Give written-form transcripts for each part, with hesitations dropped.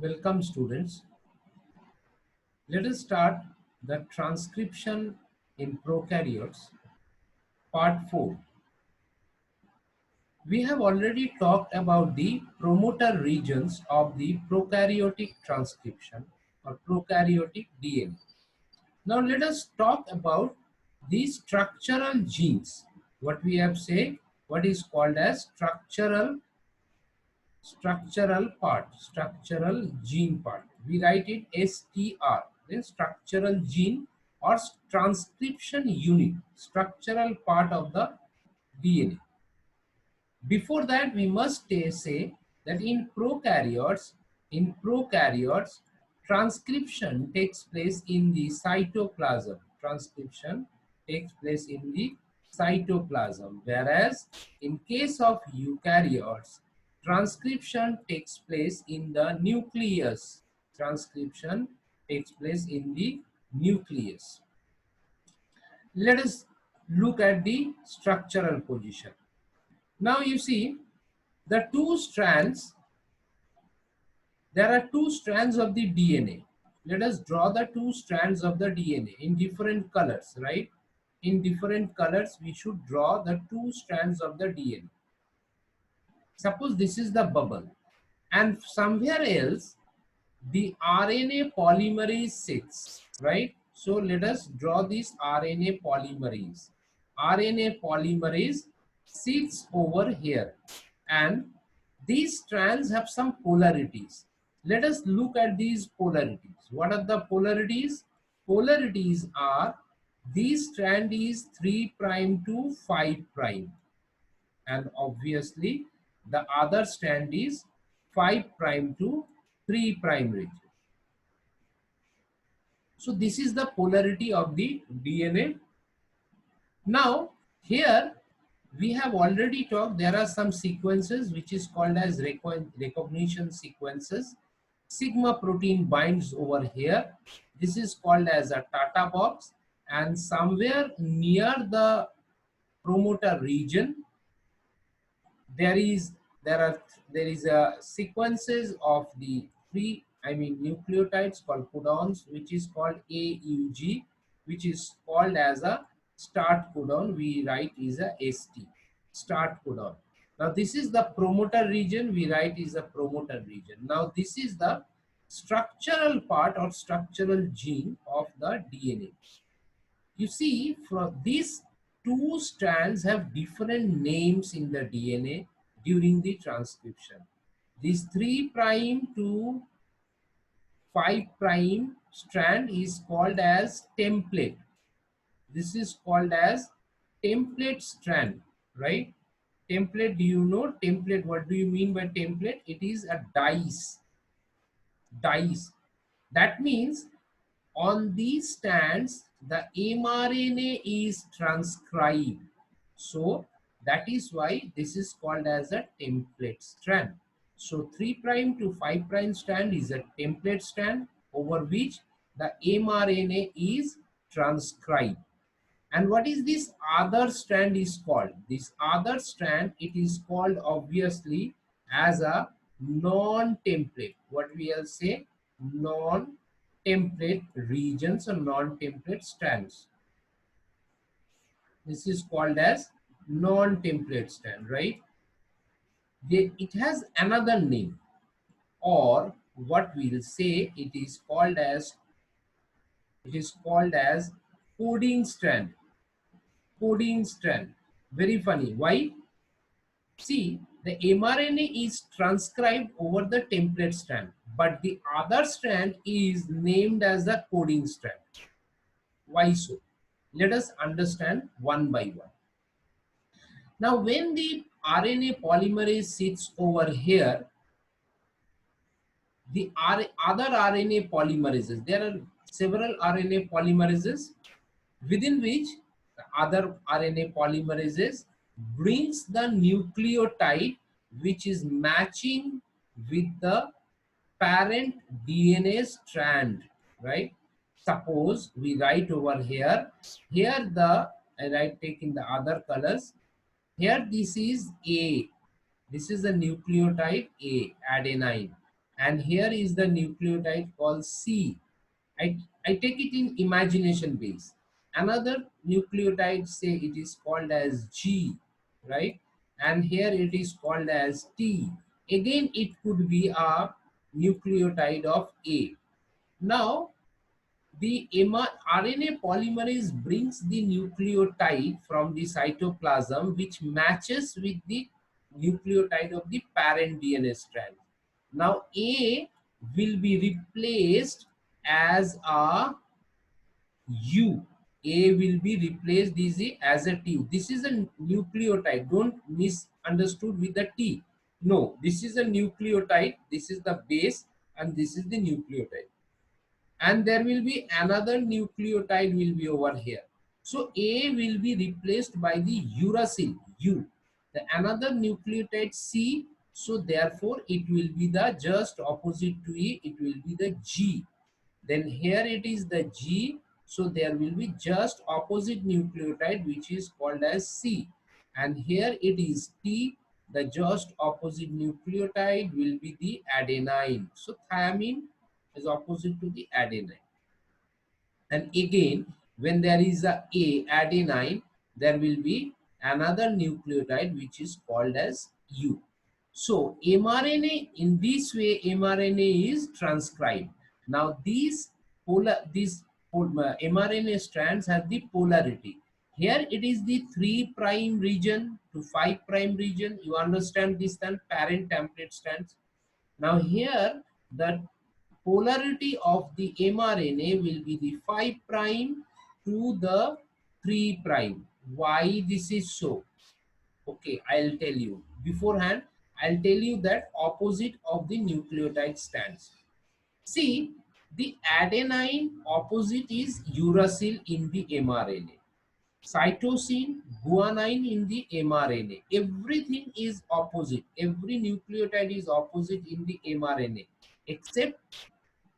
Welcome students. Let us start the transcription in prokaryotes part 4. We have already talked about the promoter regions of the prokaryotic transcription or prokaryotic DNA. Now let us talk about the structural genes. What we have said, what is called as structural gene part. We write it STR, then structural gene or transcription unit, structural part of the DNA. Before that, we must say that in prokaryotes, transcription takes place in the cytoplasm. Transcription takes place in the cytoplasm, whereas in case of eukaryotes, transcription takes place in the nucleus. Transcription takes place in the nucleus. Let us look at the structural position. Now you see the two strands, there are two strands of the DNA. Let us draw the two strands of the DNA in different colors, right? In different colors, we should draw the two strands of the DNA. Suppose this is the bubble, and somewhere else the RNA polymerase sits, right? So let us draw this RNA polymerase. RNA polymerase sits over here, and these strands have some polarities. Let us look at these polarities. What are the polarities? Polarities are this strand is 3' to 5', and obviously the other strand is 5' to 3' region. So this is the polarity of the DNA. Now here we have already talked, there are some sequences which is called as recognition sequences. Sigma protein binds over here. This is called as a Tata box, and somewhere near the promoter region there is a sequences of the nucleotides called codons, which is called AUG, which is called as a start codon. We write is a ST, start codon. Now this is the promoter region, we write is a promoter region. Now this is the structural part or structural gene of the DNA. You see, from these two strands have different names in the DNA during the transcription. This 3' to 5' strand is called as template. This is called as template strand, right? Template, do you know template? What do you mean by template? It is a dice. That means on these strands, the mRNA is transcribed. So that is why this is called as a template strand. So 3' to 5' strand is a template strand over which the mRNA is transcribed. And what is this other strand is called? This other strand, it is called obviously as a non-template. What we will say? Non-template regions or non-template strands. This is called as non-template strand, right? It has another name, or what we will say it is called as coding strand. Coding strand. Very funny. Why? See, the mRNA is transcribed over the template strand, but the other strand is named as the coding strand. Why so? Let us understand one by one. Now, when the RNA polymerase sits over here, the other RNA polymerases, there are several RNA polymerases within which the other RNA polymerases brings the nucleotide which is matching with the parent DNA strand, right? Suppose we write over here, and I take in the other colors, here this is A, this is the nucleotide A, adenine. and here is the nucleotide called C. I take it in imagination base. Another nucleotide, say it is called as G, right? And here it is called as T. Again, it could be a nucleotide of A. Now, the RNA polymerase brings the nucleotide from the cytoplasm which matches with the nucleotide of the parent DNA strand. Now A will be replaced as a U. A will be replaced as a T. This is a nucleotide. Don't misunderstood with the T. No, this is a nucleotide. This is the base and this is the nucleotide, and there will be another nucleotide will be over here. So A will be replaced by the uracil U, the another nucleotide C. So therefore it will be the just opposite to E, it will be the G. Then here it is the G, so there will be just opposite nucleotide which is called as C, and here it is T, the just opposite nucleotide will be the adenine. So thiamine is opposite to the adenine. And again, when there is a adenine, there will be another nucleotide which is called as U. So mRNA, in this way mRNA is transcribed. Now these mRNA strands have the polarity. Here it is the 3' region to 5' region. You understand this then, parent template strands. Now here the polarity of the mRNA will be the 5' to the 3'. Why this is so? Okay, I'll tell you. Beforehand, I'll tell you that opposite of the nucleotide stands. See, the adenine opposite is uracil in the mRNA. Cytosine, guanine in the mRNA. Everything is opposite. Every nucleotide is opposite in the mRNA, except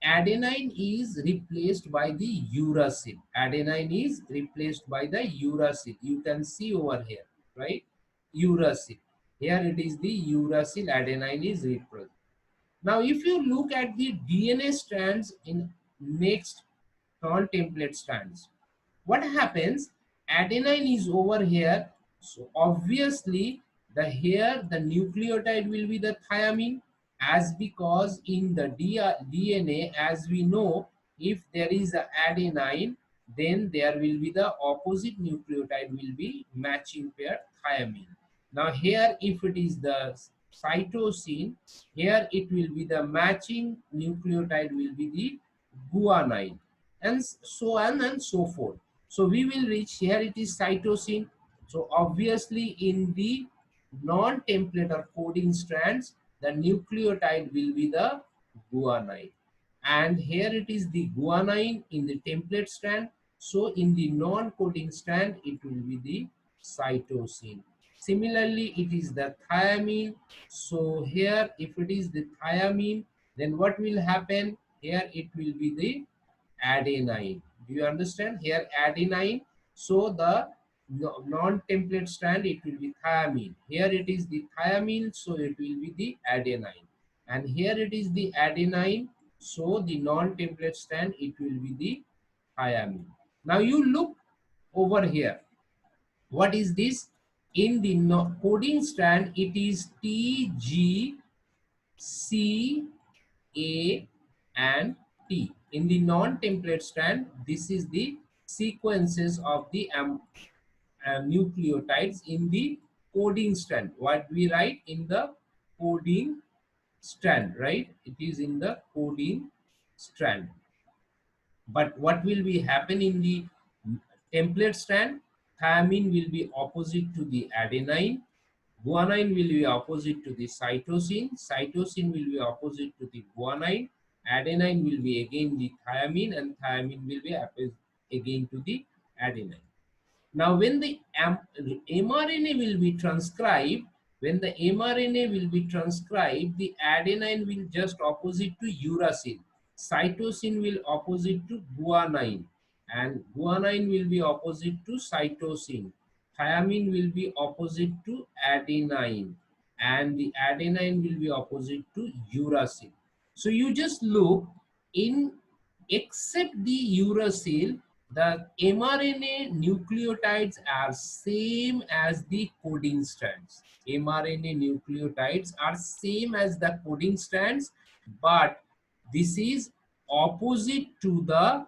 adenine is replaced by the uracil. Adenine is replaced by the uracil. You can see over here, right? Uracil. Here it is the uracil, adenine is replaced. Now, if you look at the DNA strands in next non-template strands, what happens? Adenine is over here, so obviously the here the nucleotide will be the thiamine, as because in the DNA, as we know, if there is a adenine, then there will be the opposite nucleotide will be matching pair thiamine. Now here if it is the cytosine, here it will be the matching nucleotide will be the guanine, and so on and so forth. So we will reach here it is cytosine. So obviously in the non-template or coding strands, the nucleotide will be the guanine. And here it is the guanine in the template strand. So in the non-coding strand, it will be the cytosine. Similarly, it is the thiamine. So here, if it is the thiamine, then what will happen? Here it will be the adenine. Do you understand? Here adenine. So the non-template strand, it will be thiamine. Here it is the thiamine, so it will be the adenine. And here it is the adenine, so the non-template strand, it will be the thiamine. Now you look over here. What is this? In the coding strand, it is T, G, C, A, and T. In the non-template strand, this is the sequences of the nucleotides in the coding strand. What we write in the coding strand, right? It is in the coding strand. But what will be happen in the template strand? Thiamine will be opposite to the adenine. Guanine will be opposite to the cytosine. Cytosine will be opposite to the guanine. Adenine will be again the thiamine, and thiamine will be again to the adenine. Now, when the mRNA will be transcribed, the adenine will just opposite to uracil. Cytosine will opposite to guanine, and guanine will be opposite to cytosine. Thiamine will be opposite to adenine, and the adenine will be opposite to uracil. So you just look in, except the uracil, the mRNA nucleotides are same as the coding strands. mRNA nucleotides are same as the coding strands, but this is opposite to the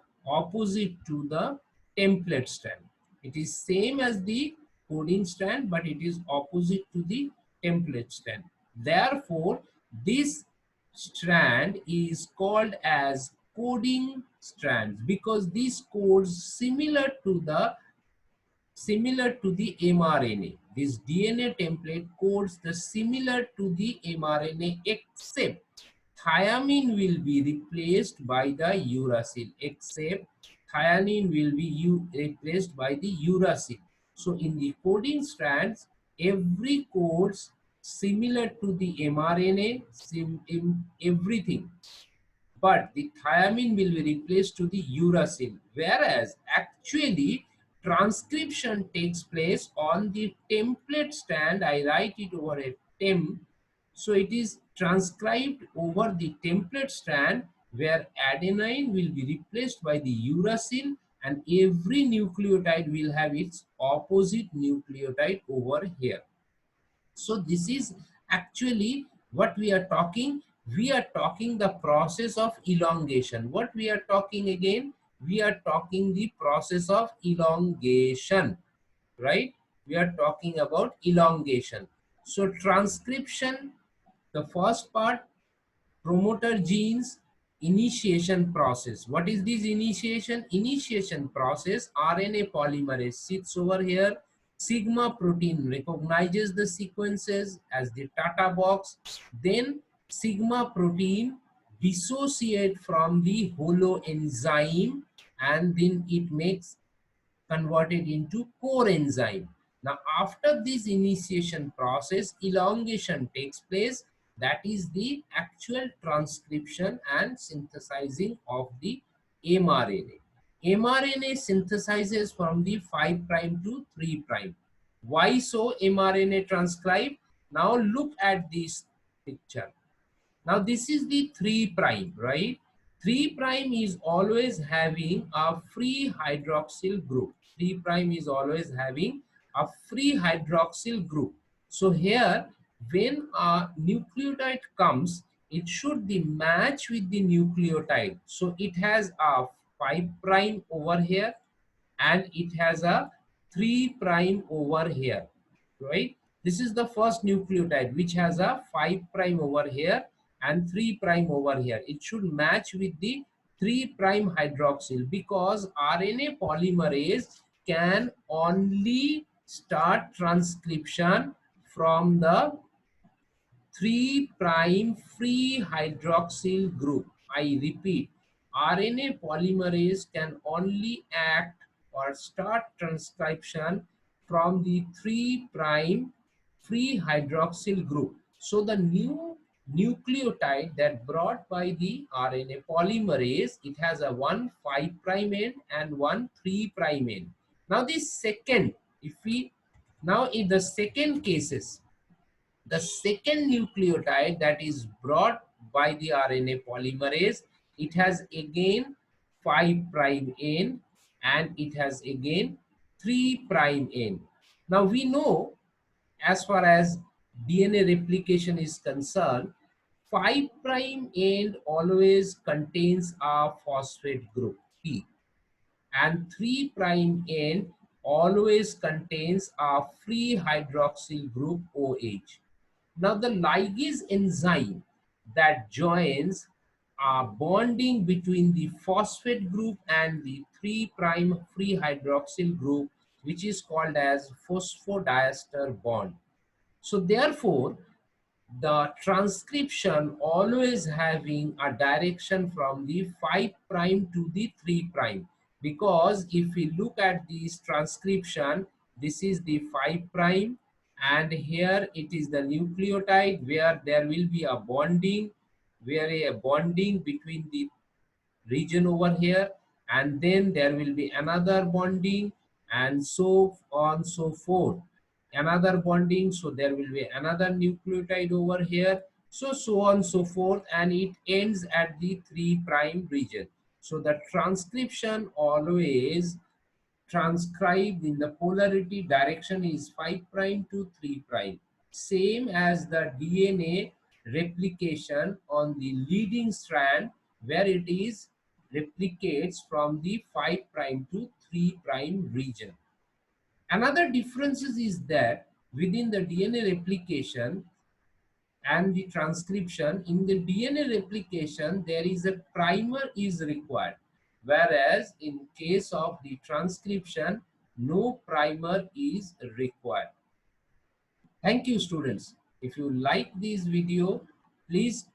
template strand. It is same as the coding strand, but it is opposite to the template strand. Therefore, this strand is called as coding strands because these codes similar to the mRNA. This DNA template codes the similar to the mRNA, except thiamine will be replaced by the uracil, except thionine will be replaced by the uracil. So in the coding strands, every codes similar to the mRNA, in everything, but the thiamine will be replaced to the uracil, whereas actually transcription takes place on the template strand. I write it over a temp, so it is transcribed over the template strand where adenine will be replaced by the uracil, and every nucleotide will have its opposite nucleotide over here. So this is actually what we are talking. We are talking the process of elongation. What we are talking again? We are talking the process of elongation, right? We are talking about elongation. So transcription, the first part, promoter genes, initiation process. What is this initiation? Initiation process, RNA polymerase sits over here. Sigma protein recognizes the sequences as the Tata box. Then sigma protein dissociate from the holoenzyme, and then it makes converted into core enzyme. Now, after this initiation process, elongation takes place. That is the actual transcription and synthesizing of the mRNA. mRNA synthesizes from the 5 prime to 3 prime. Why so mRNA transcribe? Now look at this picture. Now this is the 3 prime, right? 3 prime is always having a free hydroxyl group. 3 prime is always having a free hydroxyl group. So here, when a nucleotide comes, it should be matched with the nucleotide. So it has a 5 prime over here and it has a 3 prime over here, right? This is the first nucleotide which has a 5 prime over here and 3 prime over here. It should match with the 3 prime hydroxyl because RNA polymerase can only start transcription from the 3 prime free hydroxyl group. I repeat, RNA polymerase can only act or start transcription from the 3 prime free hydroxyl group. So the new nucleotide that brought by the RNA polymerase, it has a 1 5 prime end and 1 3 prime end. Now this second, if we now in the second cases, the second nucleotide that is brought by the RNA polymerase, it has again 5 prime N and it has again 3 prime N. Now we know, as far as DNA replication is concerned, 5 prime end always contains a phosphate group P, and 3 prime end always contains a free hydroxyl group OH. Now the ligase enzyme that joins a bonding between the phosphate group and the 3 prime free hydroxyl group, which is called as phosphodiester bond. So therefore, the transcription always having a direction from the 5 prime to the 3 prime, because if we look at this transcription, this is the 5 prime and here it is the nucleotide where there will be a bonding, where a bonding between the region over here, and then there will be another bonding and so on so forth, another bonding, so there will be another nucleotide over here, so on so forth, and it ends at the 3' region. So the transcription always transcribed in the polarity direction is 5' to 3', same as the DNA replication on the leading strand, where it is replicates from the 5' to 3' region. Another difference is that within the DNA replication and the transcription, in the DNA replication there is a primer is required, whereas in case of the transcription no primer is required. Thank you students. If you like this video, please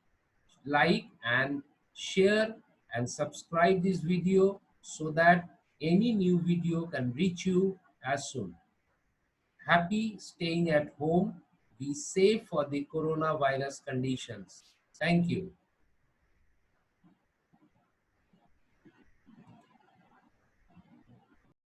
like and share and subscribe this video so that any new video can reach you as soon. Happy staying at home. Be safe for the coronavirus conditions. Thank you.